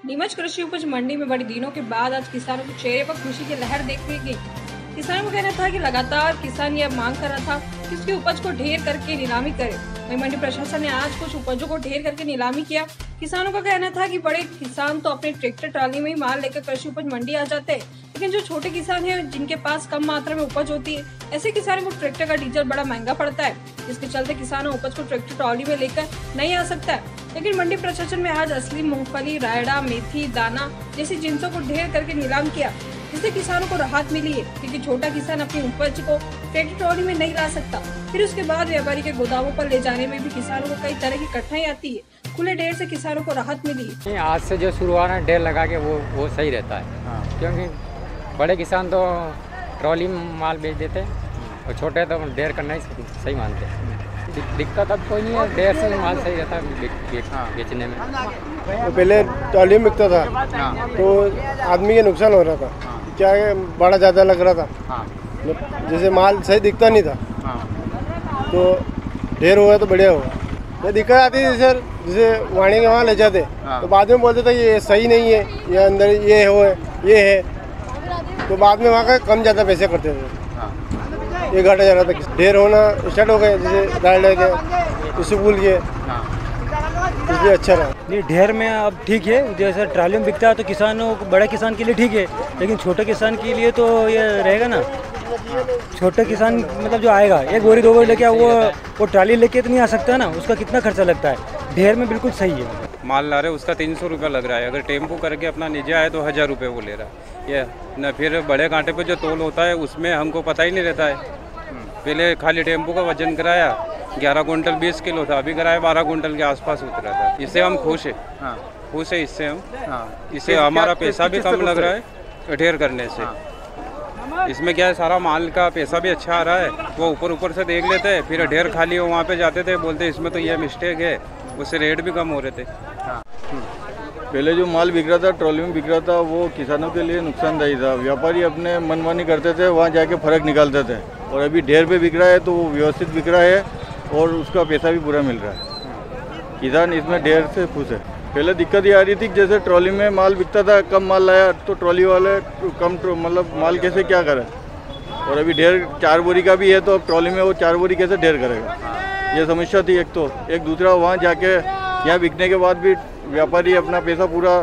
नीमच कृषि उपज मंडी में बड़ी दिनों के बाद आज किसानों के चेहरे पर खुशी की लहर देखने गई। किसानों का कहना था कि लगातार किसान यह मांग कर रहा था कि उसकी उपज को ढेर करके नीलामी करे। वहीं मंडी प्रशासन ने आज कुछ उपजों को ढेर करके नीलामी किया। किसानों का कहना था कि बड़े किसान तो अपने ट्रैक्टर ट्राली में ही माल लेकर कृषि उपज मंडी आ जाते हैं, लेकिन जो छोटे किसान हैं जिनके पास कम मात्रा में उपज होती है, ऐसे किसानों को ट्रैक्टर का डीजल बड़ा महंगा पड़ता है, जिसके चलते किसान उपज को ट्रैक्टर ट्रॉली में लेकर नहीं आ सकता है। लेकिन मंडी प्रशासन में आज असली मूंगफली, रायड़ा, मेथी, दाना जैसी जिनसों को ढेर करके नीलाम किया, जिससे किसानों को राहत मिली है, क्योंकि छोटा किसान अपनी उपज को ट्रैक्टर ट्रॉली में नहीं ला सकता। फिर उसके बाद व्यापारी के गोदामों पर ले जाने में भी किसानों को कई तरह की कठिनाई आती है। खुले ढेर से किसानों को राहत मिली है। आज से जो शुरू हुआ ना ढेर लगा के वो सही रहता है। क्योंकि बड़े किसान तो ट्रॉली में माल बेच देते हैं और छोटे तो ढेर करना ही सही मानते हैं। दिक्कत अब कोई नहीं है, ढेर से माल सही रहता है बेचने में। तो पहले ट्रॉली में बिकता था तो आदमी के नुकसान हो रहा था, क्या है बड़ा ज़्यादा लग रहा था, जैसे माल सही दिखता नहीं था। तो ढेर हुआ तो बढ़िया हुआ। ये दिक्कत आती थी सर, जैसे वाणी के वहाँ ले जाते तो बाद में बोलते थे ये सही नहीं है, ये अंदर ये है, तो बाद में वहाँ का कम ज़्यादा पैसे करते थे, ये घटा जा रहा था। ढेर होना स्टार्ट हो गए, जैसे रायडा के, स्कूल के, इसलिए अच्छा रहा। नहीं, ढेर में अब ठीक है, जैसे ट्राली में बिकता है तो किसानों बड़े किसान के लिए ठीक है, लेकिन छोटे किसान के लिए तो ये रहेगा ना। छोटे किसान मतलब जो आएगा एक बोरी दो बोरी लेके वो ट्राली लेके तो नहीं आ सकता ना, उसका कितना खर्चा लगता है। ढेर में बिल्कुल सही है। माल ला रहे उसका 300 रुपये लग रहा है, अगर टेम्पो करके अपना निजी आए तो 1000 रुपये वो ले रहा है। ये न फिर बड़े कांटे पे जो तोल होता है उसमें हमको पता ही नहीं रहता है। पहले खाली टेम्पो का वजन कराया 11 कुंटल 20 किलो था, अभी कराया 12 कुंटल के आसपास उतरा था। इससे हम खुश है, खुश है इससे हम। इससे हमारा पैसा भी कम लग रहा है ढेर करने से। इसमें क्या है, सारा माल का पैसा भी अच्छा आ रहा है। वो ऊपर से देख लेते हैं, फिर ढेर खाली हो वहाँ पे जाते थे, बोलते इसमें तो ये मिस्टेक है, उससे रेट भी कम हो रहे थे। पहले जो माल बिक रहा था ट्रॉली में बिक रहा था वो किसानों के लिए नुकसानदायी था। व्यापारी अपने मनमानी करते थे, वहाँ जाके फ़र्क निकालते थे। और अभी ढेर पे बिक रहा है तो वो व्यवस्थित बिक रहा है और उसका पैसा भी पूरा मिल रहा है। किसान इसमें ढेर से खुश है। पहले दिक्कत ये आ रही थी कि जैसे ट्रॉली में माल बिकता था, कम माल लाया तो ट्रॉली वाले कम मतलब माल कैसे क्या करे। और अभी ढेर 4 बोरी का भी है तो अब ट्रॉली में वो 4 बोरी कैसे ढेर करेगा, ये समस्या थी एक। तो एक दूसरा वहाँ जाके यहाँ बिकने के बाद भी व्यापारी अपना पैसा पूरा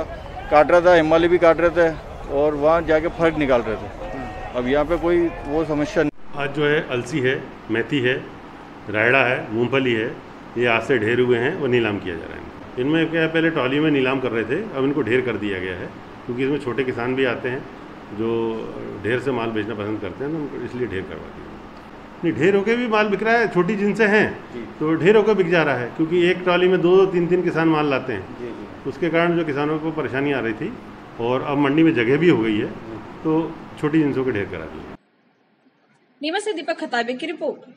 काट रहा था, हिमालय भी काट रहे थे और वहाँ जाके फ़र्क निकाल रहे थे। अब यहाँ पे कोई वो समस्या नहीं। आज जो है अलसी है, मेथी है, रायड़ा है, मूंगफली है, ये आज से ढेर हुए हैं और नीलाम किया जा रहा है। इनमें क्या है, पहले ट्रॉली में नीलाम कर रहे थे, अब इनको ढेर कर दिया गया है, क्योंकि इसमें छोटे किसान भी आते हैं जो ढेर से माल बेचना पसंद करते हैं, तो इसलिए ढेर करवा दिया। नहीं, ढेर होकर भी माल बिक रहा है, छोटी जिनसे हैं तो ढेर होकर बिक जा रहा है, क्योंकि एक ट्रॉली में 2-3 किसान माल लाते हैं। उसके कारण जो किसानों को परेशानी आ रही थी, और अब मंडी में जगह भी हो गई है तो छोटी जिनसों के ढेर करा दिए। नीमच से दीपक खताबे की रिपोर्ट।